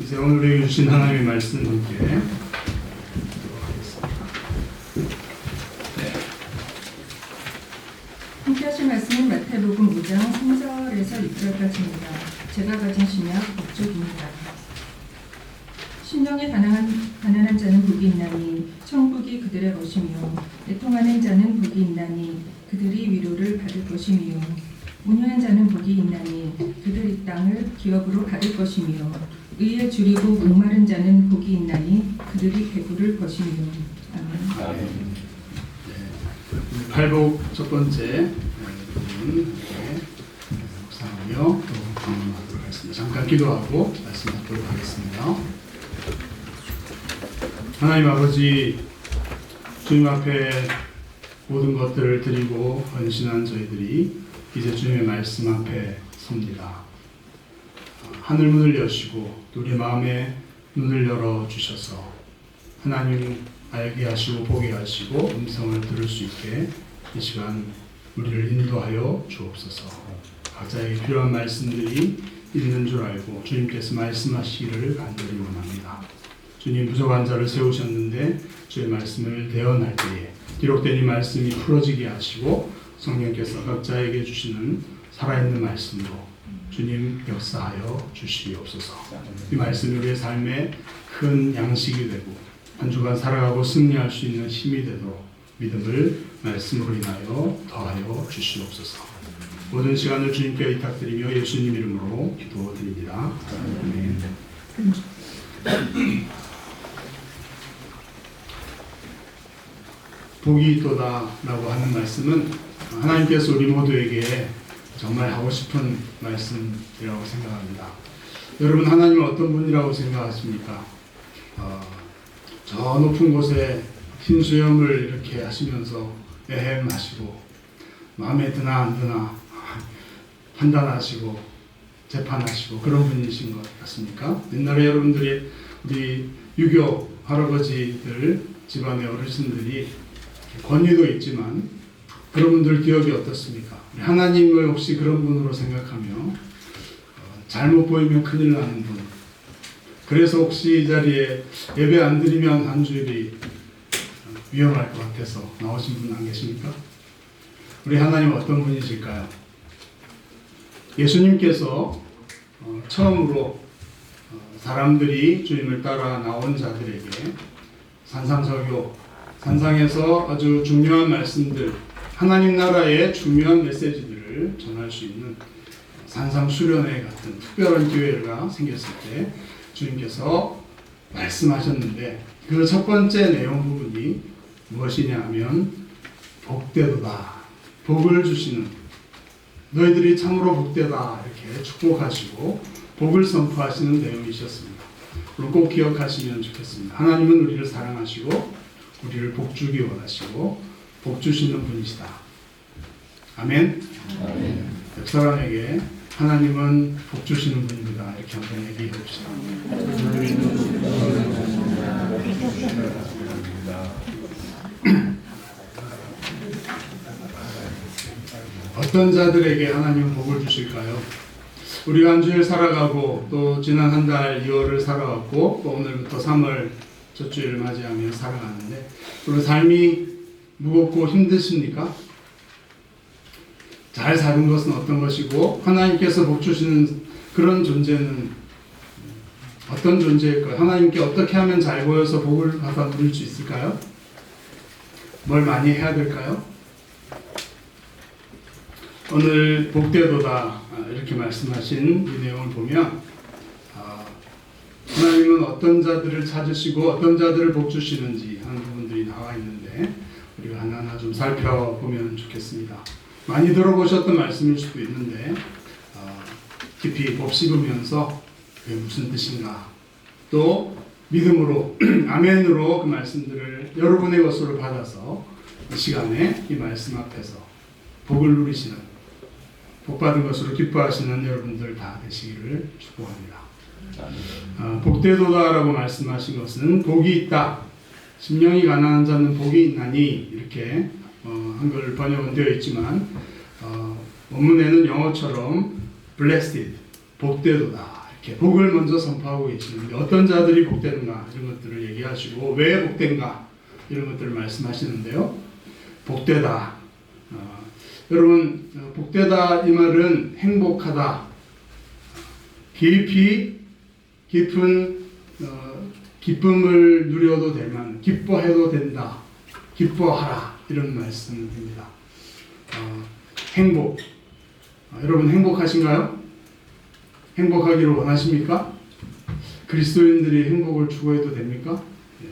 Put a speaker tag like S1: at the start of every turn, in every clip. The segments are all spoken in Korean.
S1: 이제 오늘 우리에게 주신 하나님의 말씀 함께 하겠습니다.
S2: 함께 하실 말씀은 마태복음 5장 3절에서 6절까지입니다. 제가 가진 신약 목적입니다. 심령이 가난한 자는 복이 있나니 천국이 그들의 것이며 애통하는 자는 복이 있나니 그들이 위로를 받을 것이며 온유한 자는 복이 있나니 그들이 이 땅을 기업으로 받을 것이며 의에 줄이고 목마른 자는 복이 있나니 그들이 배부를 것이며. 아멘.
S1: 팔복 첫 번째 부분 묵상하며 또 방문하도록 하겠습니다. 잠깐 기도하고 말씀하도록 하겠습니다. 하나님 아버지, 주님 앞에 모든 것들을 드리고 헌신한 저희들이 이제 주님의 말씀 앞에 섭니다. 하늘 문을 여시고 우리 마음의 눈을 열어주셔서 하나님 알게 하시고 보게 하시고 음성을 들을 수 있게 이 시간 우리를 인도하여 주옵소서. 각자에게 필요한 말씀들이 있는 줄 알고 주님께서 말씀하시기를 간절히 원합니다. 주님, 부족한 자를 세우셨는데 주의 말씀을 대언할 때에 기록된 이 말씀이 풀어지게 하시고 성령께서 각자에게 주시는 살아있는 말씀으로 주님 역사하여 주시옵소서. 이 말씀이 우리의 삶에 큰 양식이 되고 한 주간 살아가고 승리할 수 있는 힘이 되도록 믿음을 말씀으로 인하여 더하여 주시옵소서. 모든 시간을 주님께 의탁드리며 예수님 이름으로 기도드립니다. 아멘. 복이 있도다 라고 하는 말씀은 하나님께서 우리 모두에게 정말 하고 싶은 말씀이라고 생각합니다. 여러분, 하나님은 어떤 분이라고 생각하십니까? 저 높은 곳에 흰 수염을 이렇게 하시면서 애헴하시고 마음에 드나 안 드나 판단하시고 재판하시고 그런 분이신 것 같습니까? 옛날에 여러분들이 우리 유교 할아버지들 집안의 어르신들이 권위도 있지만 그런 분들 기억이 어떻습니까? 하나님을 혹시 그런 분으로 생각하며 잘못 보이면 큰일 나는 분, 그래서 혹시 이 자리에 예배 안 드리면 한 주일이 위험할 것 같아서 나오신 분 안 계십니까? 우리 하나님 어떤 분이실까요? 예수님께서 처음으로 사람들이 주님을 따라 나온 자들에게 산상설교, 산상에서 아주 중요한 말씀들, 하나님 나라의 중요한 메시지들을 전할 수 있는 산상수련회 같은 특별한 기회가 생겼을 때 주님께서 말씀하셨는데 그 첫 번째 내용 부분이 무엇이냐 하면 복되도다, 복을 주시는, 너희들이 참으로 복되다 이렇게 축복하시고 복을 선포하시는 내용이셨습니다. 그럼 꼭 기억하시면 좋겠습니다. 하나님은 우리를 사랑하시고 우리를 복주기 원하시고 복주시는 분이시다. 아멘. 아멘. 옆 사람에게 하나님은 복주시는 분입니다 이렇게 한번 얘기해 봅시다. 어떤 자들에게 하나님은 복을 주실까요? 우리가 한 주일 살아가고 또 지난 한 달 2월을 살아왔고 또 오늘부터 3월 첫 주일을 맞이하며 살아가는데 우리 삶이 무겁고 힘드십니까? 잘 사는 것은 어떤 것이고 하나님께서 복 주시는 그런 존재는 어떤 존재일까요? 하나님께 어떻게 하면 잘 보여서 복을 받아 누릴 수 있을까요? 뭘 많이 해야 될까요? 오늘 복되도다 이렇게 말씀하신 이 내용을 보면 하나님은 어떤 자들을 찾으시고 어떤 자들을 복 주시는지 하는 부분들이 나와 있는데 우리가 하나하나 좀 살펴보면 좋겠습니다. 많이 들어보셨던 말씀일 수도 있는데 깊이 곱씹으면서 그게 무슨 뜻인가, 또 믿음으로 아멘으로 그 말씀들을 여러분의 것으로 받아서 이 시간에 이 말씀 앞에서 복을 누리시는, 복받은 것으로 기뻐하시는 여러분들 다 되시기를 축복합니다. 복되도다라고 말씀하신 것은 복이 있다, 심령이 가난한 자는 복이 있나니 이렇게 한글 번역은 되어 있지만 원문에는 영어처럼 blessed, 복되도다 이렇게 복을 먼저 선포하고 계시는데 어떤 자들이 복되는가 이런 것들을 얘기하시고 왜 복된가 이런 것들을 말씀하시는데요. 복되다. 여러분 복되다 이 말은 행복하다. 깊이 깊은 기쁨을 누려도 될 만한 기뻐해도 된다. 기뻐하라 이런 말씀입니다. 행복. 여러분 행복하신가요? 행복하기를 원하십니까? 그리스도인들이 행복을 추구해도 됩니까? 네.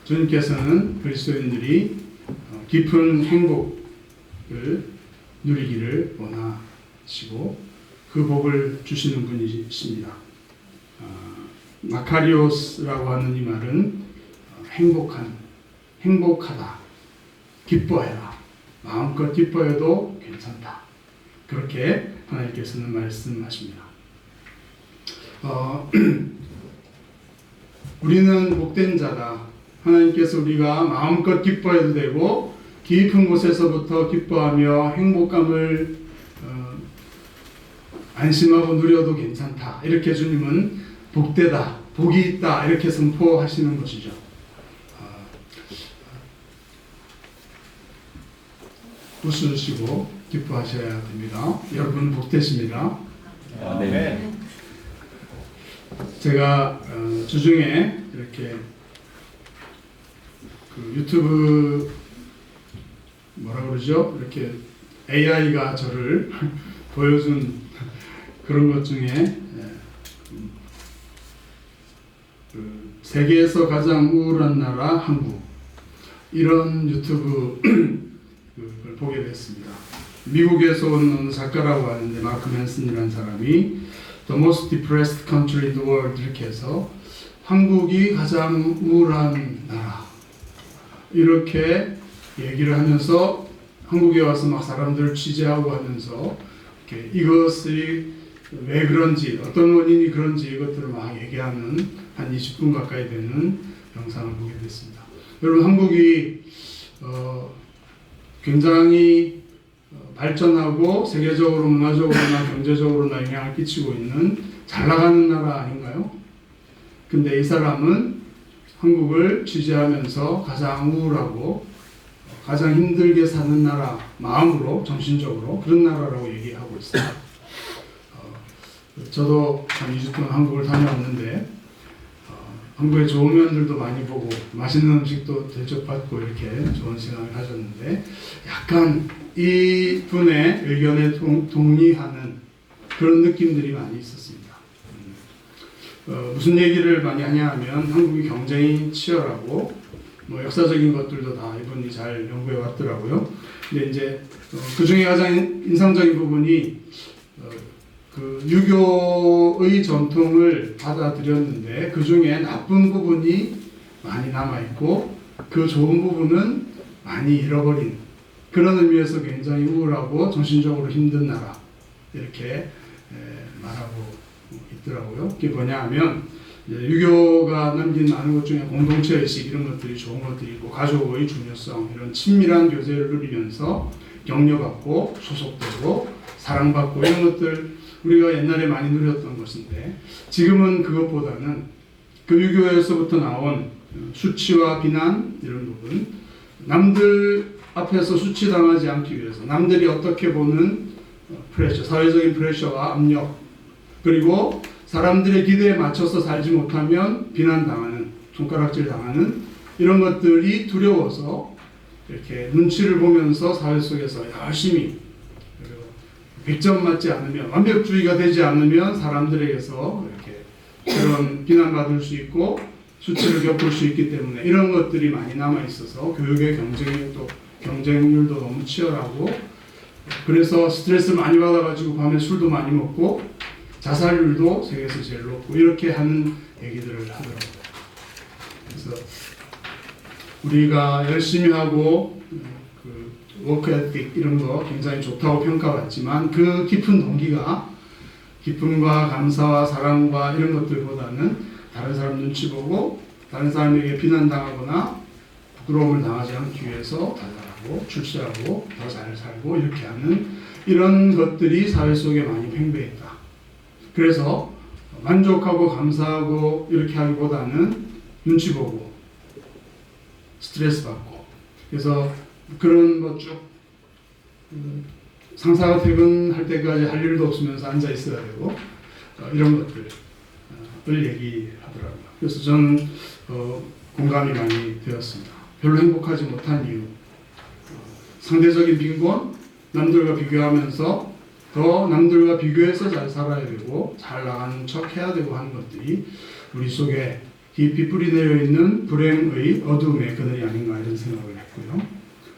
S1: 주님께서는 그리스도인들이 깊은 행복을 누리기를 원하시고 그 복을 주시는 분이십니다. 마카리오스라고 하는 이 말은 행복하다, 기뻐해라, 마음껏 기뻐해도 괜찮다. 그렇게 하나님께서는 말씀하십니다. 우리는 복된 자다. 하나님께서 우리가 마음껏 기뻐해도 되고 깊은 곳에서부터 기뻐하며 행복감을 안심하고 누려도 괜찮다. 이렇게 주님은 복되다, 복이 있다 이렇게 선포하시는 것이죠. 웃으시고 기뻐하셔야 됩니다. 여러분 복되십니다.
S3: 네.
S1: 제가 주중에 이렇게 그 유튜브 뭐라 그러죠? 이렇게 AI가 저를 보여준 그런 것 중에 그 세계에서 가장 우울한 나라 한국 이런 유튜브 를 보게 됐습니다. 미국에서 온 작가라고 하는데 마크 맨슨이라는 사람이 The most depressed country in the world 이렇게 해서 한국이 가장 우울한 나라 이렇게 얘기를 하면서 한국에 와서 막 사람들을 취재하고 하면서 이렇게 이것이 왜 그런지 어떤 원인이 그런지 이것들을 막 얘기하는 한 20분 가까이 되는 영상을 보게 됐습니다. 여러분 한국이 굉장히 발전하고 세계적으로 문화적으로나 경제적으로나 영향을 끼치고 있는 잘 나가는 나라 아닌가요? 근데 이 사람은 한국을 취재하면서 가장 우울하고 가장 힘들게 사는 나라, 마음으로 정신적으로 그런 나라라고 얘기하고 있습니다. 저도 한 2주 동안 한국을 다녀왔는데 한국의 좋은 면들도 많이 보고 맛있는 음식도 대접받고 이렇게 좋은 시간을 가졌는데 약간 이 분의 의견에 동의하는 그런 느낌들이 많이 있었습니다. 무슨 얘기를 많이 하냐 하면 한국이 경쟁이 치열하고 뭐 역사적인 것들도 다 이분이 잘 연구해 왔더라고요. 근데 이제 그 중에 가장 인상적인 부분이 그 유교의 전통을 받아들였는데 그 중에 나쁜 부분이 많이 남아있고 그 좋은 부분은 많이 잃어버린 그런 의미에서 굉장히 우울하고 정신적으로 힘든 나라 이렇게 말하고 있더라고요. 그게 뭐냐 하면 유교가 남긴 많은 것 중에 공동체의식 이런 것들이 좋은 것들이 있고 가족의 중요성 이런 친밀한 교제를 누리면서 격려받고 소속되고 사랑받고 이런 것들 우리가 옛날에 많이 누렸던 것인데 지금은 그것보다는 그 유교에서부터 나온 수치와 비난 이런 부분 남들 앞에서 수치당하지 않기 위해서 남들이 어떻게 보는 프레셔, 사회적인 프레셔와 압력 그리고 사람들의 기대에 맞춰서 살지 못하면 비난당하는 손가락질 당하는 이런 것들이 두려워서 이렇게 눈치를 보면서 사회 속에서 열심히 100점 맞지 않으면 완벽주의가 되지 않으면 사람들에게서 이렇게 그런 비난받을 수 있고 수치를 겪을 수 있기 때문에 이런 것들이 많이 남아 있어서 교육의 경쟁률도 너무 치열하고 그래서 스트레스를 많이 받아가지고 밤에 술도 많이 먹고 자살률도 세계에서 제일 높고 이렇게 하는 얘기들을 하더라고요. 그래서 우리가 열심히 하고 워크 에틱 이런 거 굉장히 좋다고 평가받지만 그 깊은 동기가 기쁨과 감사와 사랑과 이런 것들보다는 다른 사람 눈치 보고 다른 사람에게 비난당하거나 부끄러움을 당하지 않기 위해서 더 잘하고 출세하고 더 잘 살고 이렇게 하는 이런 것들이 사회 속에 많이 팽배했다. 그래서 만족하고 감사하고 이렇게 하기보다는 눈치 보고 스트레스 받고, 그래서 그런 뭐쭉 상사가 퇴근할 때까지 할 일도 없으면서 앉아 있어야 되고 이런 것들을 얘기하더라고요. 그래서 저는 공감이 많이 되었습니다. 별로 행복하지 못한 이유, 상대적인 빈곤, 남들과 비교하면서 더 남들과 비교해서 잘 살아야 되고 잘 나가는 척 해야 되고 하는 것들이 우리 속에 깊이 뿌리내려 있는 불행의 어두움의 그늘이 아닌가 이런 생각을 했고요.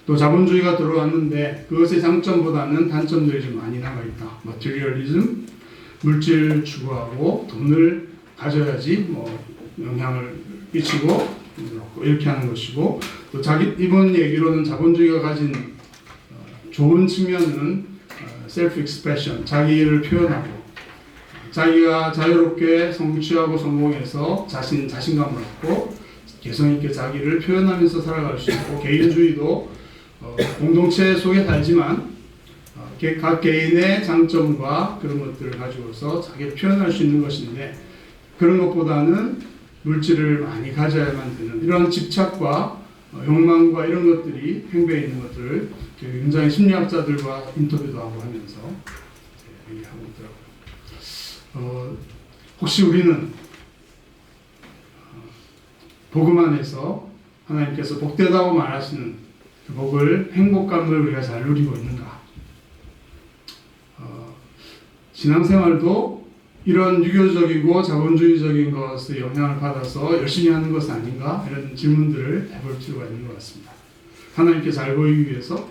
S1: 또 자본주의가 들어왔는데 그것의 장점보다는 단점들이 좀 많이 남아있다. 머티리얼리즘, 물질 추구하고 돈을 가져야지 뭐 영향을 끼치고 이렇게 하는 것이고, 또 이번 얘기로는 자본주의가 가진 좋은 측면은 셀프 익스프레션, 자기를 표현하고 자기가 자유롭게 성취하고 성공해서 자신감을 얻고 개성 있게 자기를 표현하면서 살아갈 수 있고, 개인주의도 공동체 속에 살지만 각 개인의 장점과 그런 것들을 가지고서 자기를 표현할 수 있는 것인데, 그런 것보다는 물질을 많이 가져야만 되는 이런 집착과 욕망과 이런 것들이 팽배해 있는 것들을 굉장히 심리학자들과 인터뷰도 하고 하면서 얘기하고 있더라고요. 혹시 우리는 복음 안에서 하나님께서 복되다고 말하시는 그 복을, 행복감을 우리가 잘 누리고 있는가? 신앙생활도 이런 유교적이고 자본주의적인 것의 영향을 받아서 열심히 하는 것은 아닌가? 이런 질문들을 해볼 필요가 있는 것 같습니다. 하나님께 잘 보이기 위해서,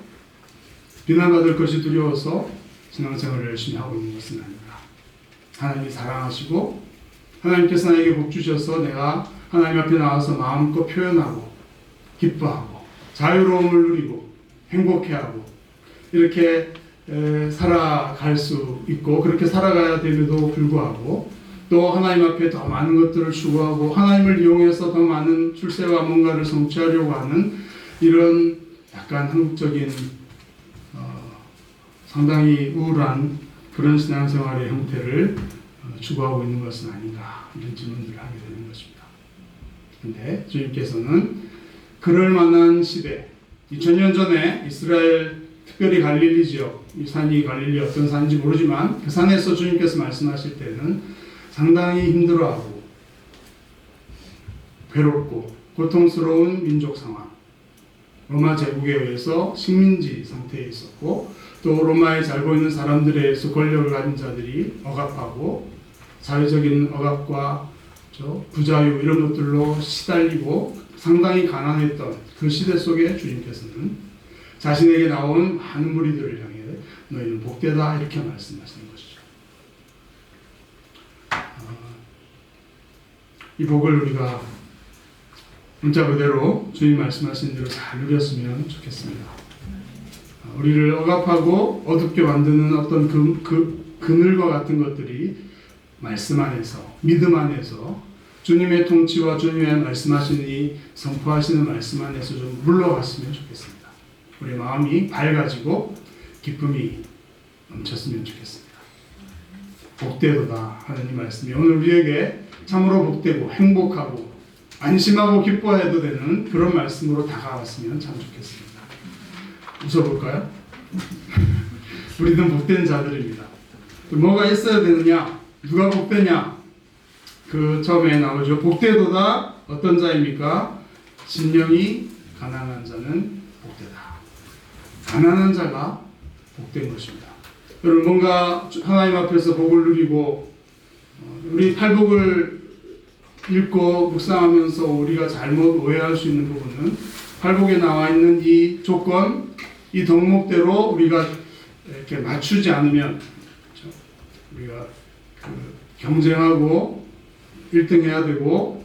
S1: 비난받을 것이 두려워서 신앙생활을 열심히 하고 있는 것은 아닌가? 하나님이 사랑하시고 하나님께서 나에게 복 주셔서 내가 하나님 앞에 나와서 마음껏 표현하고 기뻐하고 자유로움을 누리고 행복해하고 이렇게 살아갈 수 있고, 그렇게 살아가야 됨에도 불구하고 또 하나님 앞에 더 많은 것들을 추구하고 하나님을 이용해서 더 많은 출세와 뭔가를 성취하려고 하는 이런 약간 한국적인 상당히 우울한 그런 신앙생활의 형태를 추구하고 있는 것은 아닌가, 이런 질문들을 하게 되는 것입니다. 그런데 주님께서는 그럴 만한 시대, 2000년 전에 이스라엘, 특별히 갈릴리 지역, 이 산이 갈릴리 어떤 산인지 모르지만 그 산에서 주님께서 말씀하실 때는 상당히 힘들어하고 괴롭고 고통스러운 민족 상황, 로마 제국에 의해서 식민지 상태에 있었고, 또 로마에 살고 있는 사람들에 의해서 권력을 가진 자들이 억압하고 사회적인 억압과 부자유 이런 것들로 시달리고 상당히 가난했던 그 시대 속에 주님께서는 자신에게 나온 많은 무리들을 향해 너희는 복되다 이렇게 말씀하시는 것이죠. 이 복을 우리가 문자 그대로 주님 말씀하신 대로 잘 누렸으면 좋겠습니다. 우리를 억압하고 어둡게 만드는 어떤 그늘과 같은 것들이 말씀 안에서, 믿음 안에서 주님의 통치와 주님의 말씀하시니 선포하시는 말씀 안에서 좀 물러갔으면 좋겠습니다. 우리 마음이 밝아지고 기쁨이 넘쳤으면 좋겠습니다. 복되도다 하나님 말씀이 오늘 우리에게 참으로 복되고 행복하고 안심하고 기뻐해도 되는 그런 말씀으로 다가왔으면 참 좋겠습니다. 웃어볼까요? 우리는 복된 자들입니다. 뭐가 있어야 되느냐? 누가 복되냐? 그 처음에 나오죠. 복되도다 어떤 자입니까? 심령이 가난한 자는 복되다. 가난한 자가 복된 것입니다. 여러분, 뭔가 하나님 앞에서 복을 누리고 우리 팔복을 읽고 묵상하면서 우리가 잘못 오해할 수 있는 부분은 팔복에 나와 있는 이 조건, 이 덕목대로 우리가 이렇게 맞추지 않으면, 그렇죠? 우리가 경쟁하고 1등 해야 되고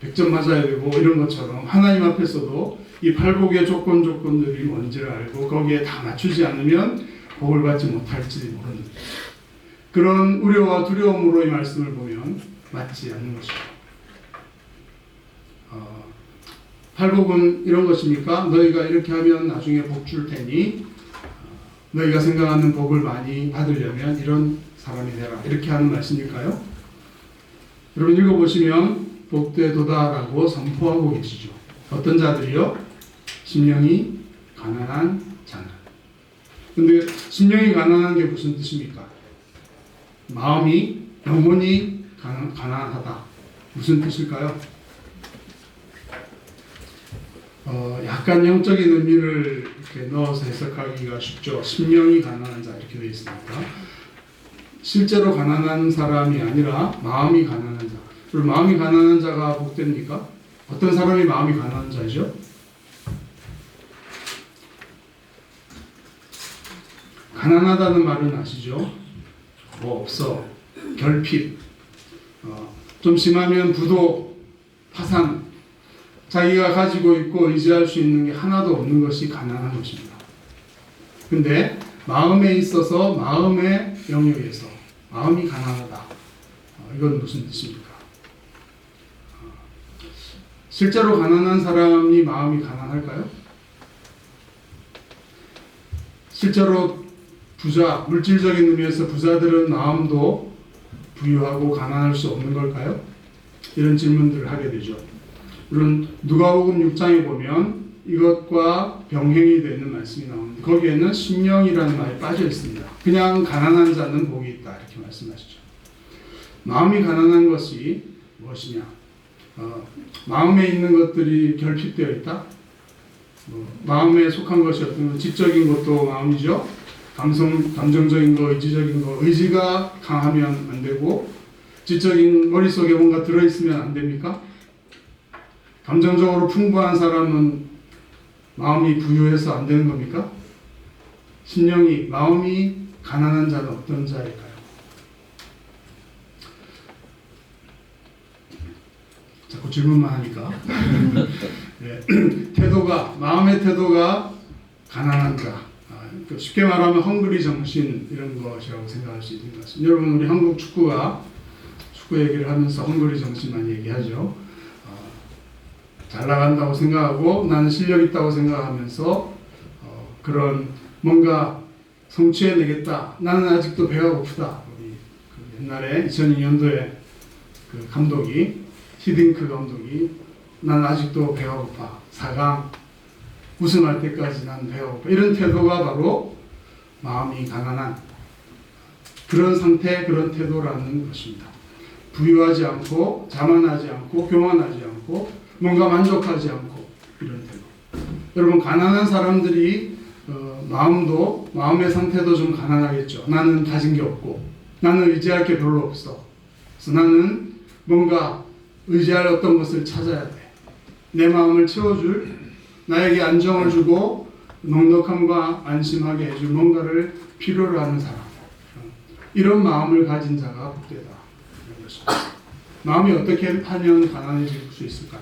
S1: 100점 맞아야 되고 이런 것처럼 하나님 앞에서도 이 팔복의 조건들이 뭔지를 알고 거기에 다 맞추지 않으면 복을 받지 못할지 모르는 그런 우려와 두려움으로 이 말씀을 보면 맞지 않는 것이죠. 팔복은 이런 것입니까? 너희가 이렇게 하면 나중에 복 줄 테니 너희가 생각하는 복을 많이 받으려면 이런 사람이 되라, 이렇게 하는 말씀일까요? 여러분 읽어보시면 복되도다라고 선포하고 계시죠. 어떤 자들이요? 심령이 가난한 자는. 근데 심령이 가난한 게 무슨 뜻입니까? 마음이 영혼이 가난하다. 무슨 뜻일까요? 약간 영적인 의미를 이렇게 넣어서 해석하기가 쉽죠. 심령이 가난한 자 이렇게 되어 있으니까 실제로 가난한 사람이 아니라 마음이 가난한 자. 그리고 마음이 가난한 자가 복됩니까? 어떤 사람이 마음이 가난한 자죠? 가난하다는 말은 아시죠? 뭐 없어, 결핍, 좀 심하면 부도, 파산, 자기가 가지고 있고 의지할 수 있는 게 하나도 없는 것이 가난한 것입니다. 근데 마음에 있어서 마음의 영역에서 마음이 가난하다. 이건 무슨 뜻입니까? 실제로 가난한 사람이 마음이 가난할까요? 실제로 부자, 물질적인 의미에서 부자들은 마음도 부유하고 가난할 수 없는 걸까요? 이런 질문들을 하게 되죠. 물론 누가복음 6장에 보면 이것과 병행이 되는 말씀이 나오는데 거기에는 심령이라는 말이 빠져 있습니다. 그냥 가난한 자는 복이 있다 이렇게 말씀하시죠. 마음이 가난한 것이 무엇이냐? 마음에 있는 것들이 결핍되어 있다. 마음에 속한 것이 어떤 지적인 것도 마음이죠. 감정적인 거, 의지적인 거, 의지가 강하면 안 되고 지적인 머릿속에 뭔가 들어있으면 안 됩니까? 감정적으로 풍부한 사람은 마음이 부유해서 안 되는 겁니까? 심령이, 마음이 가난한 자는 어떤 자일까요? 자꾸 질문만 하니까. 네. 태도가, 마음의 태도가 가난한 자. 쉽게 말하면 헝그리 정신 이런 것이라고 생각할 수 있는 것 같습니다. 여러분 우리 한국 축구 얘기를 하면서 헝그리 정신 많이 얘기하죠. 잘 나간다고 생각하고 나는 실력 있다고 생각하면서 그런 뭔가 성취해내겠다. 나는 아직도 배가 고프다. 우리 옛날에 2002년도에 그 감독이 히딩크 감독이 나는 아직도 배가 고파. 4강 우승할 때까지 난 배가 고파. 이런 태도가 바로 마음이 가난한 그런 상태, 그런 태도라는 것입니다. 부유하지 않고 자만하지 않고 교만하지 않고 뭔가 만족하지 않고 이런 태도. 여러분 가난한 사람들이 마음도 마음의 상태도 좀 가난하겠죠. 나는 가진 게 없고 나는 의지할 게 별로 없어. 그래서 나는 뭔가 의지할 어떤 것을 찾아야 돼. 내 마음을 채워줄 나에게 안정을 주고 넉넉함과 안심하게 해줄 뭔가를 필요로 하는 사람. 이런 마음을 가진 자가 복되다. 마음이 어떻게 하면 가난해질 수 있을까요?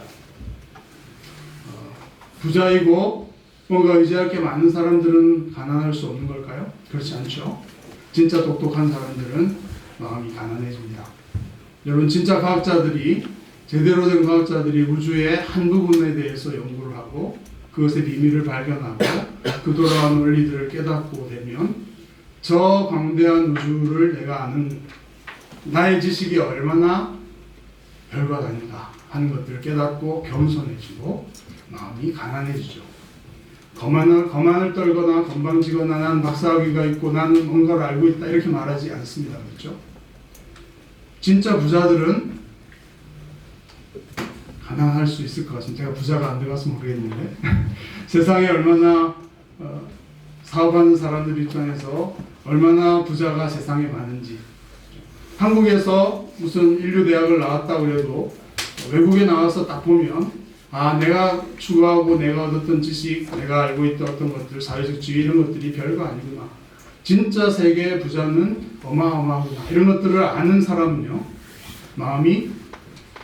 S1: 부자이고 뭔가 의지할 게 많은 사람들은 가난할 수 없는 걸까요? 그렇지 않죠. 진짜 똑똑한 사람들은 마음이 가난해집니다. 여러분 진짜 과학자들이 제대로 된 과학자들이 우주의 한 부분에 대해서 연구를 하고 그것의 비밀을 발견하고 그 돌아온 원리들을 깨닫고 되면 저 광대한 우주를 내가 아는 나의 지식이 얼마나 별과 다른가 하는 것들을 깨닫고 겸손해지고 마음이 가난해지죠. 거만을 떨거나 건방지거나 난 박사학위가 있고 나는 뭔가를 알고 있다 이렇게 말하지 않습니다. 그렇죠? 진짜 부자들은 가난할 수 있을 것 같습니다. 제가 부자가 안 돼가서 모르겠는데 세상에 얼마나 사업하는 사람들 입장에서 얼마나 부자가 세상에 많은지 한국에서 무슨 인류대학을 나왔다고 해도 외국에 나와서 딱 보면 내가 추구하고 내가 얻었던 지식, 내가 알고 있던 어떤 것들, 사회적 지위 이런 것들이 별거 아니구나. 진짜 세계의 부자는 어마어마하구나. 이런 것들을 아는 사람은요. 마음이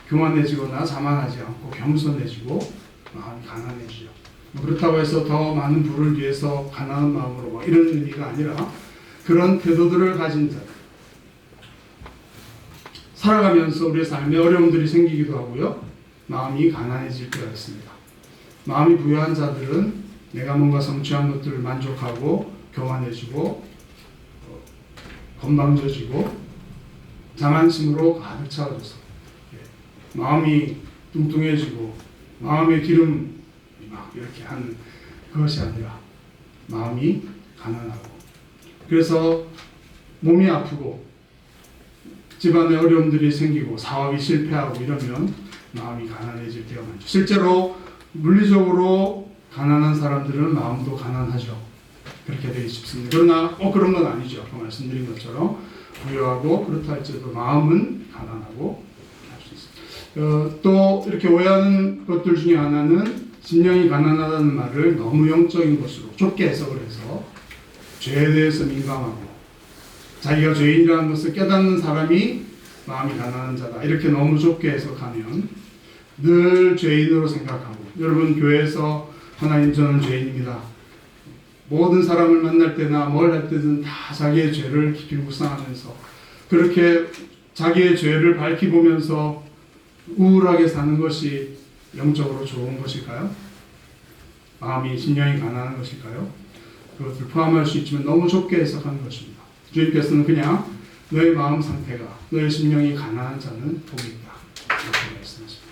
S1: 교만해지거나 자만하지 않고 겸손해지고 마음이 가난해지죠. 그렇다고 해서 더 많은 부를 위해서 가난한 마음으로 이런 의미가 아니라 그런 태도들을 가진 자. 살아가면서 우리의 삶에 어려움들이 생기기도 하고요. 마음이 가난해질 때가 있습니다. 마음이 부유한 자들은 내가 뭔가 성취한 것들을 만족하고 교만해지고 건방져지고 자만심으로 가득 차워져서 마음이 뚱뚱해지고 마음의 기름이 막 이렇게 하는 그것이 아니라 마음이 가난하고, 그래서 몸이 아프고 집안에 어려움들이 생기고 사업이 실패하고 이러면 마음이 가난해질 때가 많죠. 실제로 물리적으로 가난한 사람들은 마음도 가난하죠. 그렇게 되기 쉽습니다. 그러나 꼭 그런 건 아니죠. 아까 말씀드린 것처럼 부유하고 그렇다 할지라도 마음은 가난하고 할 수 있습니다. 또 이렇게 오해하는 것들 중에 하나는 심령이 가난하다는 말을 너무 영적인 것으로 좁게 해석을 해서 죄에 대해서 민감하고 자기가 죄인이라는 것을 깨닫는 사람이 마음이 가난한 자다, 이렇게 너무 좁게 해석하면 늘 죄인으로 생각하고, 여러분 교회에서 하나님 저는 죄인입니다, 모든 사람을 만날 때나 뭘 할 때든 다 자기의 죄를 깊이 묵상하면서 그렇게 자기의 죄를 밝히 보면서 우울하게 사는 것이 영적으로 좋은 것일까요? 마음이 심령이 가난한 것일까요? 그것을 포함할 수 있지만 너무 좁게 해석하는 것입니다. 주님께서는 그냥 너의 마음 상태가, 너의 심령이 가난한 자는 복이 있다, 이렇게 말씀하십니다.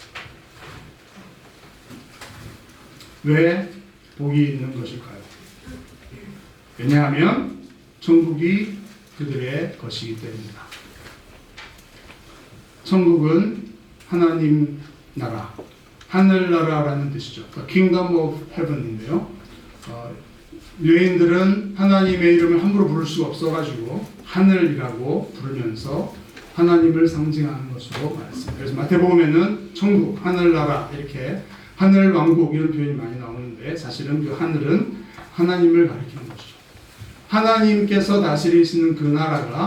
S1: 왜 복이 있는 것일까요? 왜냐하면 천국이 그들의 것이기 때문이다. 천국은 하나님 나라, 하늘나라라는 뜻이죠. Kingdom of Heaven인데요. 유대인들은 하나님의 이름을 함부로 부를 수가 없어가지고 하늘이라고 부르면서 하나님을 상징하는 것으로 말했습니다. 그래서 마태복음에는 천국, 하늘나라, 이렇게 하늘 왕국 이런 표현이 많이 나오는데 사실은 그 하늘은 하나님을 가리키는 것이죠. 하나님께서 다스리시는 그 나라가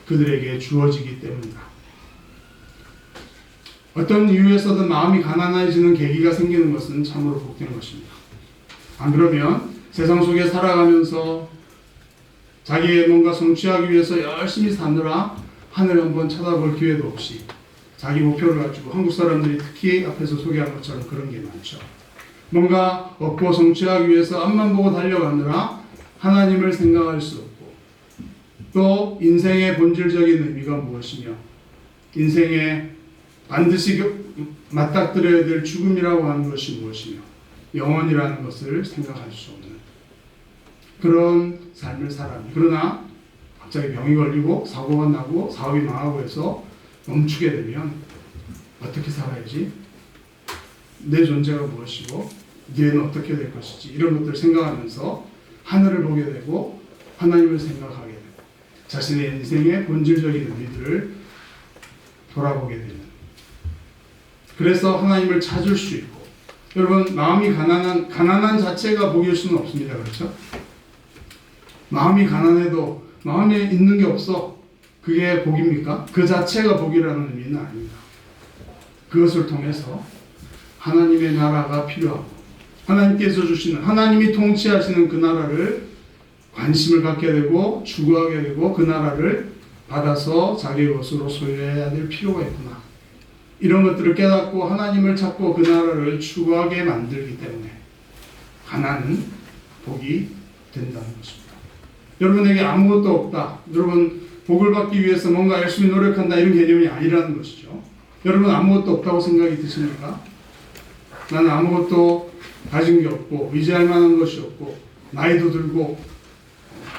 S1: 그들에게 주어지기 때문이다. 어떤 이유에서든 마음이 가난해지는 계기가 생기는 것은 참으로 복된 것입니다. 안 그러면 세상 속에 살아가면서 자기의 뭔가 성취하기 위해서 열심히 사느라 하늘 한번 쳐다볼 기회도 없이 자기 목표를 가지고, 한국 사람들이 특히 앞에서 소개한 것처럼 그런 게 많죠. 뭔가 얻고 성취하기 위해서 앞만 보고 달려가느라 하나님을 생각할 수 없고, 또 인생의 본질적인 의미가 무엇이며 인생에 반드시 맞닥뜨려야 될 죽음이라고 하는 것이 무엇이며 영원이라는 것을 생각할 수 없는 그런 삶을 살아요. 그러나 갑자기 병이 걸리고 사고가 나고 사업이 망하고 해서 멈추게 되면 어떻게 살아야지? 내 존재가 무엇이고 뒤에는 어떻게 될 것이지? 이런 것들을 생각하면서 하늘을 보게 되고 하나님을 생각하게 되고 자신의 인생의 본질적인 의미들을 돌아보게 되는, 그래서 하나님을 찾을 수 있고, 여러분 마음이 가난한 자체가 복일 수는 없습니다. 그렇죠? 마음이 가난해도 마음에 있는 게 없어, 그게 복입니까? 그 자체가 복이라는 의미는 아닙니다. 그것을 통해서 하나님의 나라가 필요하고 하나님께서 주시는, 하나님이 통치하시는 그 나라를 관심을 갖게 되고 추구하게 되고 그 나라를 받아서 자기의 것으로 소유해야 될 필요가 있구나, 이런 것들을 깨닫고 하나님을 찾고 그 나라를 추구하게 만들기 때문에 가난은 복이 된다는 것입니다. 여러분에게 아무것도 없다, 여러분 복을 받기 위해서 뭔가 열심히 노력한다, 이런 개념이 아니라는 것이죠. 여러분 아무것도 없다고 생각이 드십니까? 나는 아무것도 가진 게 없고 의지할 만한 것이 없고 나이도 들고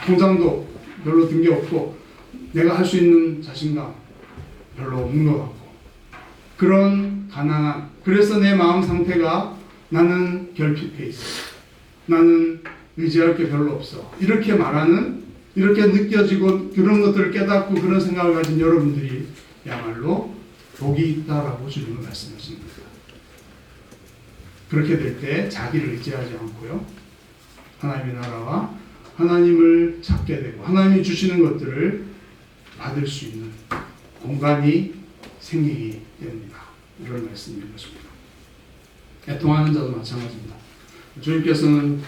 S1: 통장도 별로 든 게 없고 내가 할 수 있는 자신감 별로 없는 것 같고, 그런 가난한, 그래서 내 마음 상태가 나는 결핍해 있어, 나는 의지할 게 별로 없어, 이렇게 말하는, 이렇게 느껴지고 그런 것들을 깨닫고 그런 생각을 가진 여러분들이 야말로 복이 있다라고 주님은 말씀하시는 겁니다. 그렇게 될 때 자기를 의지하지 않고요, 하나님의 나라와 하나님을 찾게 되고 하나님이 주시는 것들을 받을 수 있는 공간이 생기기 때문이다, 이런 말씀인 것입니다. 애통하는 자도 마찬가지입니다. 주님께서는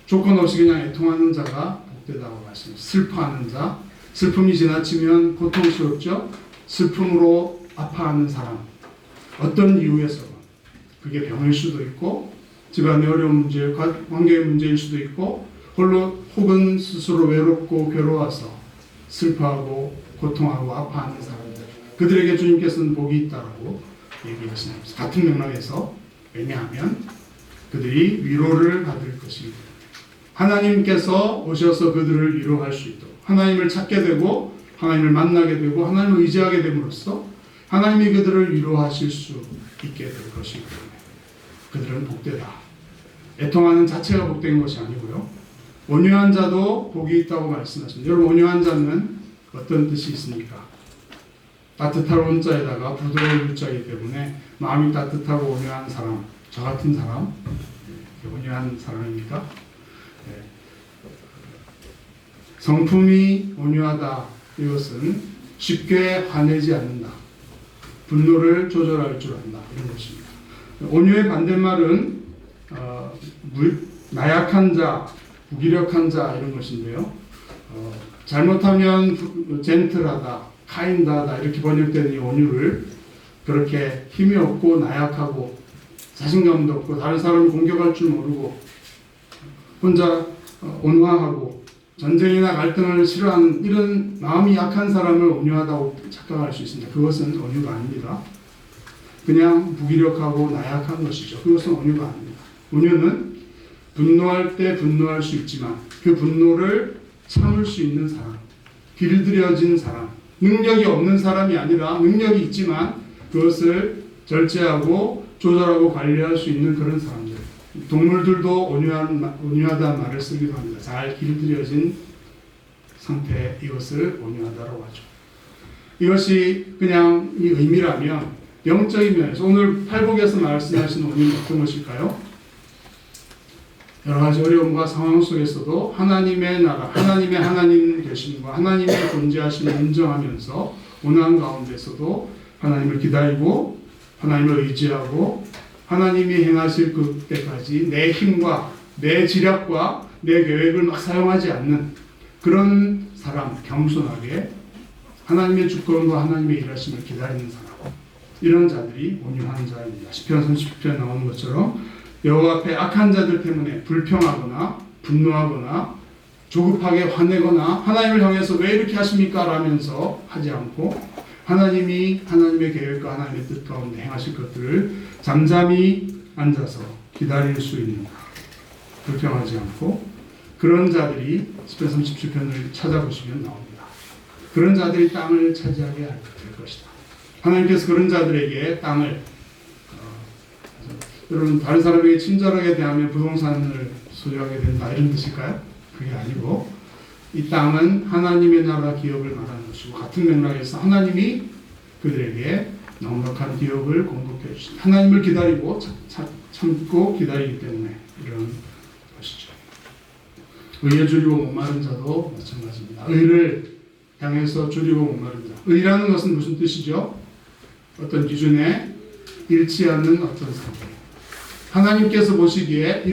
S1: 조건 없이 그냥 애통하는 자가 복되다고 말씀하십니다. 슬퍼하는 자, 슬픔이 지나치면 고통스럽죠. 슬픔으로 아파하는 사람, 어떤 이유에서건 그게 병일 수도 있고 집안의 어려운 문제, 관계의 문제일 수도 있고 홀로 혹은 스스로 외롭고 괴로워서 슬퍼하고 고통하고 아파하는 사람들, 그들에게 주님께서는 복이 있다라고 얘기하시는 겁니다. 같은 맥락에서 왜냐하면 그들이 위로를 받을 것입니다. 하나님께서 오셔서 그들을 위로할 수 있도록 하나님을 찾게 되고 하나님을 만나게 되고 하나님을 의지하게 됨으로써 하나님이 그들을 위로하실 수 있게 될 것이기 때문에 그들은 복되다. 애통하는 자체가 복된 것이 아니고요. 온유한 자도 복이 있다고 말씀하십니다. 여러분, 온유한 자는 어떤 뜻이 있습니까? 따뜻한 온자에다가 부드러운 유자이기 때문에 마음이 따뜻하고 온유한 사람, 저 같은 사람, 온유한 사람입니까? 네. 성품이 온유하다. 이것은 쉽게 화내지 않는다. 분노를 조절할 줄 안다. 이런 것입니다. 온유의 반대말은 나약한 자, 무기력한 자 이런 것인데요. 잘못하면 젠틀하다, 카인드하다 이렇게 번역되는 이 온유를 그렇게 힘이 없고 나약하고 자신감도 없고 다른 사람을 공격할 줄 모르고 혼자 온화하고 전쟁이나 갈등을 싫어하는 이런 마음이 약한 사람을 온유하다고 착각할 수 있습니다. 그것은 온유가 아닙니다. 그냥 무기력하고 나약한 것이죠. 그것은 온유가 아닙니다. 온유는 분노할 때 분노할 수 있지만 그 분노를 참을 수 있는 사람, 길들여진 사람, 능력이 없는 사람이 아니라 능력이 있지만 그것을 절제하고 조절하고 관리할 수 있는 그런 사람들. 동물들도 온유하다는 말을 쓰기도 합니다. 잘 길들여진 상태, 이것을 온유하다라고 하죠. 이것이 그냥 이 의미라면 영적인 면에서 오늘 팔복에서 말씀하시는 온유는 어떤 것일까요? 여러 가지 어려움과 상황 속에서도 하나님의 나라, 하나님의 하나님 되심과 하나님의 존재하심을 인정하면서 온유한 가운데서도 하나님을 기다리고 하나님을 의지하고 하나님이 행하실 그때까지 내 힘과 내 지략과 내 계획을 막 사용하지 않는 그런 사람, 겸손하게 하나님의 주권과 하나님의 일하심을 기다리는 사람, 이런 자들이 온유한 자입니다. 시편 30편에 나오는 것처럼 여호와 앞에 악한 자들 때문에 불평하거나 분노하거나 조급하게 화내거나 하나님을 향해서 왜 이렇게 하십니까? 라면서 하지 않고 하나님이 하나님의 계획과 하나님의 뜻 가운데 행하실 것들을 잠잠히 앉아서 기다릴 수 있는, 불평하지 않고 그런 자들이 시편 37편을 찾아보시면 나옵니다. 그런 자들이 땅을 차지하게 될 것이다. 하나님께서 그런 자들에게 땅을 여러분 다른 사람에게 친절하게 대하면 부동산을 소유하게 된다 이런 뜻일까요? 그게 아니고 이 땅은 하나님의 나라 기업을 말하는 것이고 같은 맥락에서 하나님이 그들에게 넉넉한 기업을 공급해 주신다. 하나님을 기다리고 참고 기다리기 때문에 이런 것이죠. 의에 줄이고 목마른 자도 마찬가지입니다. 의를 향해서 줄이고 목마른 자. 의라는 것은 무슨 뜻이죠? 어떤 기준에 일치 않는 어떤 상태. 하나님께서 보시기에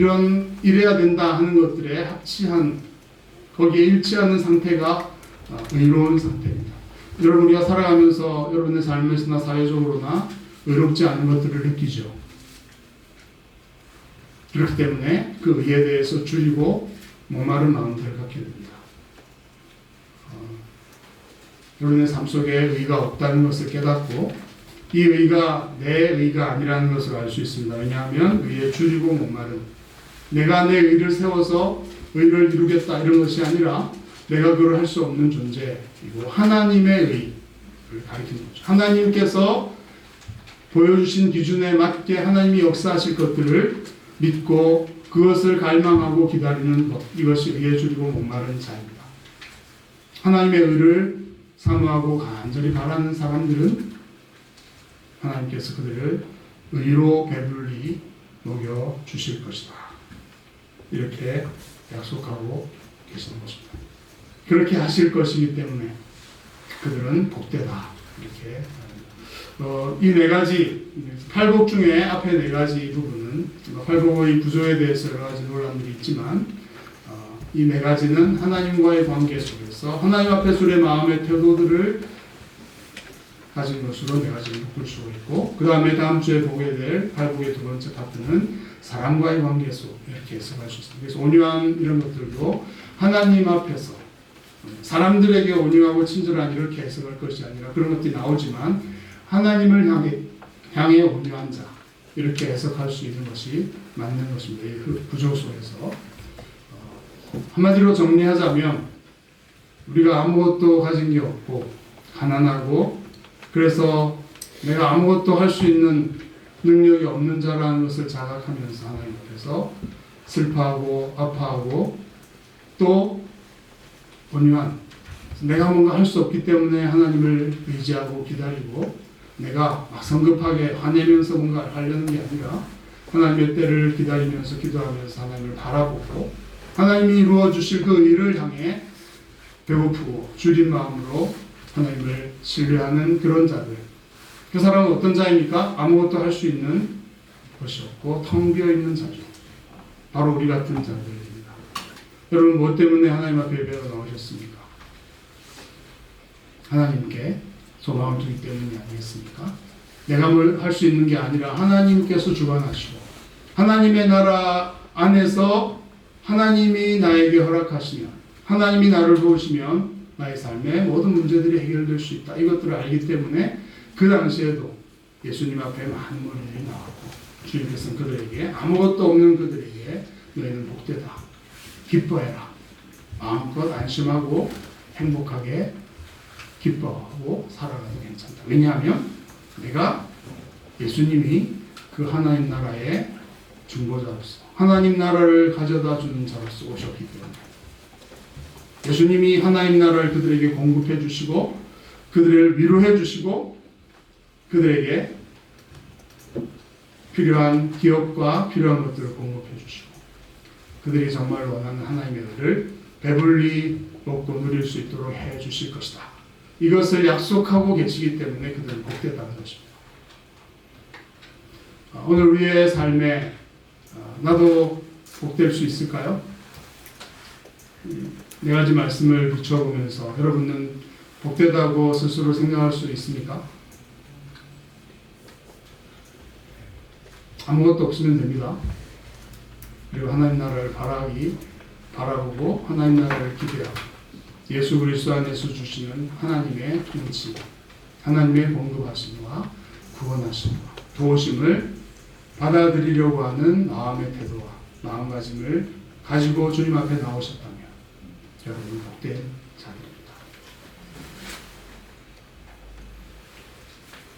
S1: 이래야 된다 하는 것들에 합치한, 거기에 일치하는 상태가 의로운 상태입니다. 여러분, 우리가 살아가면서 여러분의 삶에서나 사회적으로나 의롭지 않은 것들을 느끼죠. 그렇기 때문에 그 의에 대해서 줄이고 목마른 마음들을 갖게 됩니다. 여러분의 삶 속에 의가 없다는 것을 깨닫고 이 의가 내 의가 아니라는 것을 알 수 있습니다. 왜냐하면 의에 줄이고 목마른, 내가 내 의를 세워서 의를 이루겠다 이런 것이 아니라 내가 그걸 할 수 없는 존재이고 하나님의 의를 가리키는 거죠. 하나님께서 보여주신 기준에 맞게 하나님이 역사하실 것들을 믿고 그것을 갈망하고 기다리는 것, 이것이 의에 줄이고 목마른 자입니다. 하나님의 의를 사모하고 간절히 바라는 사람들은 하나님께서 그들을 의로 배불리 먹여 주실 것이다. 이렇게 약속하고 계시는 것입니다. 그렇게 하실 것이기 때문에 그들은 복되다. 이렇게 이 네 가지 팔복 중에 앞에 네 가지 부분은 팔복의 구조에 대해서 여러 가지 논란들이 있지만 이 네 가지는 하나님과의 관계 속에서 하나님 앞에 술의 마음의 태도들을 가진 것으로 네 가지를 묶을 수 있고, 그 다음에 다음 주에 보게 될 팔복의 두 번째 파트는 사람과의 관계 속 이렇게 해석할 수 있습니다. 그래서 온유한 이런 것들도 하나님 앞에서 사람들에게 온유하고 친절한 이렇게 해석할 것이 아니라 그런 것들이 나오지만 하나님을 향해 향해 온유한 자, 이렇게 해석할 수 있는 것이 맞는 것입니다. 이 구조 속에서 한마디로 정리하자면 우리가 아무것도 가진 게 없고 가난하고 그래서 내가 아무것도 할 수 있는 능력이 없는 자라는 것을 자각하면서 하나님 앞에서 슬퍼하고 아파하고 또 온유한, 내가 뭔가 할 수 없기 때문에 하나님을 의지하고 기다리고 내가 막 성급하게 화내면서 뭔가 하려는 게 아니라 하나님의 때를 기다리면서 기도하면서 하나님을 바라보고 하나님이 이루어 주실 그 일을 향해 배고프고 주린 마음으로 하나님을 신뢰하는 그런 자들. 그 사람은 어떤 자입니까? 아무것도 할 수 있는 것이 없고 텅 비어 있는 자죠. 바로 우리 같은 자들입니다. 여러분, 뭐 때문에 하나님 앞에 예배가 나오셨습니까? 하나님께 소망을 두기 때문이 아니겠습니까? 내가 뭘 할 수 있는 게 아니라 하나님께서 주관하시고 하나님의 나라 안에서 하나님이 나에게 허락하시면 하나님이 나를 도우시면 나의 삶의 모든 문제들이 해결될 수 있다. 이것들을 알기 때문에 그 당시에도 예수님 앞에 많은 머리들이 나왔고 주님께서는 그들에게 아무것도 없는 그들에게 너희는 복되다. 기뻐해라. 마음껏 안심하고 행복하게 기뻐하고 살아가도 괜찮다. 왜냐하면 내가 예수님이 그 하나님 나라의 중보자로서 하나님 나라를 가져다 주는 자로서 오셨기 때문에 예수님이 하나님 나라를 그들에게 공급해 주시고 그들을 위로해 주시고 그들에게 필요한 기업과 필요한 것들을 공급해 주시고 그들이 정말 원하는 하나님의 은혜를 배불리 먹고 누릴 수 있도록 해 주실 것이다. 이것을 약속하고 계시기 때문에 그들은 복되다는 것입니다. 오늘 우리의 삶에 나도 복될 수 있을까요? 네 가지 말씀을 비춰보면서 여러분은 복되다고 스스로 생각할 수 있습니까? 아무것도 없으면 됩니다. 그리고 하나님 나라를 바라보고 하나님 나라를 기대하고 예수 그리스도 안에서 주시는 하나님의 통치, 하나님의 공급하심과 구원하심과 도우심을 받아들이려고 하는 마음의 태도와 마음가짐을 가지고 주님 앞에 나오셨다면 여러분 복된 자들입니다.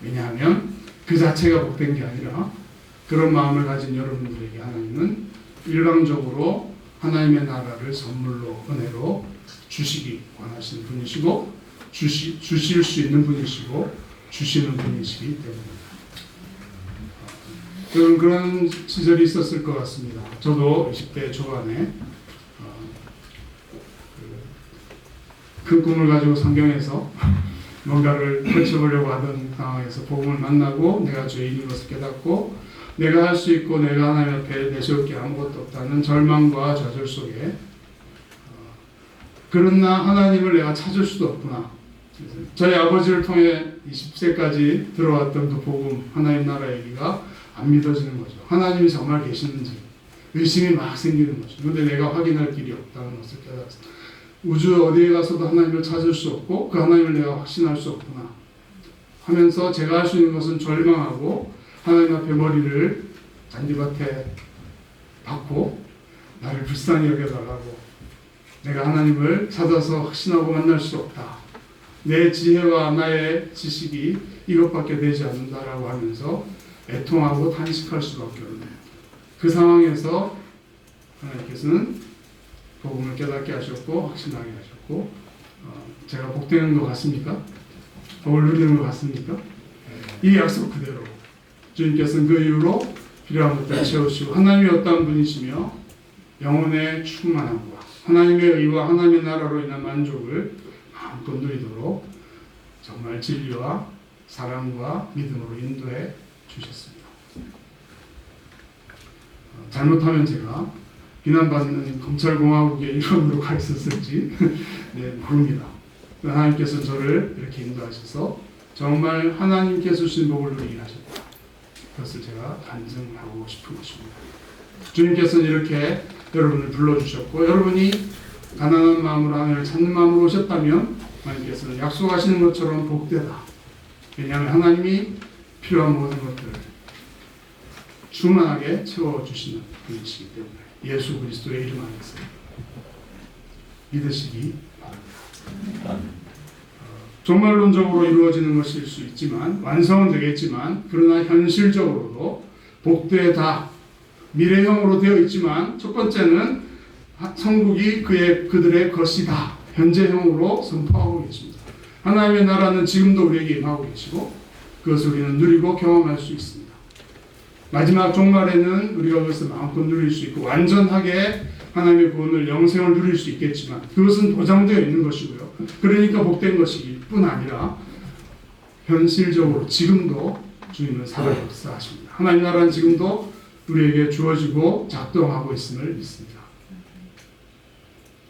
S1: 왜냐하면 그 자체가 복된 게 아니라 그런 마음을 가진 여러분들에게 하나님은 일방적으로 하나님의 나라를 선물로 은혜로 주시기 원하시는 분이시고 주실 수 있는 분이시고 주시는 분이시기 때문입니다. 그런 시절이 있었을 것 같습니다. 저도 20대 초반에 큰 꿈을 가지고 성경에서 뭔가를 펼쳐보려고 하던 상황에서 복음을 만나고 내가 죄인인 것을 깨닫고 내가 할 수 있고 내가 하나님 앞에 내세울 게 아무것도 없다는 절망과 좌절 속에 그러나 하나님을 내가 찾을 수도 없구나. 저희 아버지를 통해 20세까지 들어왔던 그 복음, 하나님 나라 얘기가 안 믿어지는 거죠. 하나님이 정말 계시는지 의심이 막 생기는 거죠. 그런데 내가 확인할 길이 없다는 것을 깨닫습니다. 우주 어디에 가서도 하나님을 찾을 수 없고 그 하나님을 내가 확신할 수 없구나 하면서 제가 할 수 있는 것은 절망하고 하나님 앞에 머리를 잔디밭에 박고 나를 불쌍히 여겨달라고 내가 하나님을 찾아서 확신하고 만날 수 없다. 내 지혜와 나의 지식이 이것밖에 되지 않는다라고 하면서 애통하고 탄식할 수밖에 없는 그 상황에서 하나님께서는 복음을 깨닫게 하셨고 확신하게 하셨고 제가 복되는 것 같습니까? 복을 누리는 것 같습니까? 이 약속 그대로 주님께서는 그 이후로 필요한 것들을 채우시고 하나님이 어떠한 분이시며 영혼의 충만함과 하나님의 의와 하나님의 나라로 인한 만족을 마음껏 누리도록 정말 진리와 사랑과 믿음으로 인도해 주셨습니다. 잘못하면 제가 비난받는 검찰공화국의 일원으로 가 있었을지 네, 모릅니다. 하나님께서 저를 이렇게 인도하셔서 정말 하나님께서 주신 복을 누리게 하셨다. 그것을 제가 간증하고 싶은 것입니다. 주님께서는 이렇게 여러분을 불러주셨고 여러분이 가난한 마음으로 하나님을 찾는 마음으로 오셨다면 하나님께서는 약속하시는 것처럼 복되다. 왜냐하면 하나님이 필요한 모든 것들을 충만하게 채워주시는 분이시기 때문에 예수 그리스도의 이름 안에서 믿으시기 바랍니다. 종말론적으로 이루어지는 것일 수 있지만 완성은 되겠지만 그러나 현실적으로도 복되다 미래형으로 되어 있지만 첫 번째는 천국이 그들의 것이다 현재형으로 선포하고 계십니다. 하나님의 나라는 지금도 우리에게 임하고 계시고 그것을 우리는 누리고 경험할 수 있습니다. 마지막 종말에는 우리가 그것을 마음껏 누릴 수 있고 완전하게 하나님의 구원을 영생을 누릴 수 있겠지만 그것은 보장되어 있는 것이고요. 그러니까 복된 것일 뿐 아니라 현실적으로 지금도 주님은 살아 역사하십니다. 하나님 나라는 지금도 우리에게 주어지고 작동하고 있음을 믿습니다.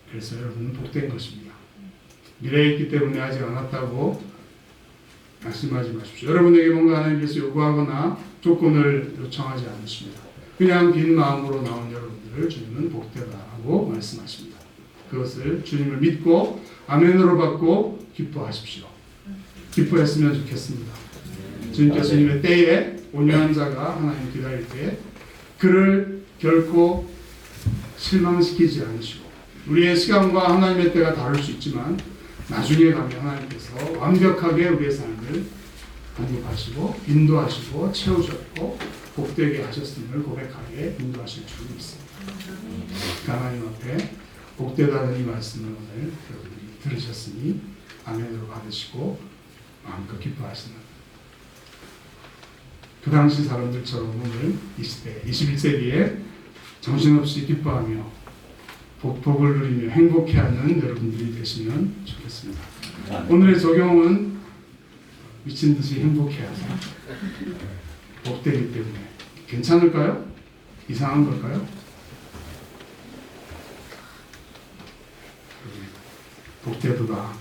S1: 그래서 여러분은 복된 것입니다. 미래에 있기 때문에 아직 안 왔다고 말씀하지 마십시오. 여러분에게 뭔가 하나님께서 요구하거나 조건을 요청하지 않으십니다. 그냥 빈 마음으로 나온 여러분들을 주님은 복되다라고 말씀하십니다. 그것을 주님을 믿고 아멘으로 받고 기뻐하십시오. 기뻐했으면 좋겠습니다. 주님께서 주님의 때에 온유한 자가 하나님 기다릴 때 그를 결코 실망시키지 않으시고 우리의 시간과 하나님의 때가 다를 수 있지만 나중에 가면 하나님께서 완벽하게 우리의 삶을 공급하시고 인도하시고 채우셨고 복되게 하셨음을 고백하게 인도하실 줄 믿습니다. 하나님 앞에 복되다는 이 말씀을 오늘 여러분이 들으셨으니 아멘으로 받으시고 마음껏 기뻐하시는 그 당시 사람들처럼 오늘 이 시대 21세기에 정신없이 기뻐하며 복을 누리며 행복해하는 여러분들이 되시면 좋겠습니다. 오늘의 적용은 미친 듯이 행복해하세요. 복되기 때문에 괜찮을까요? 이상한 걸까요? 복되도다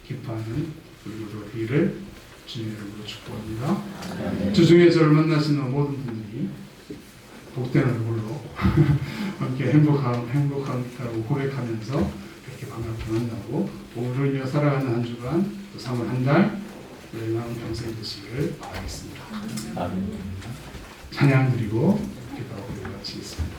S1: 기뻐하는 우리 모두 되기를 주님의 이름으로 축복합니다. 주중에 저를 만나시는 모든 분들이 복된 얼굴로 함께 행복하다고 고백하면서 그렇게 반갑게 만나고 복을 이어 살아가는 한 주간 또 3월 한 달 내 남은 평생 되시기를 바라겠습니다. 찬양 드리고 기도하고 마치겠습니다.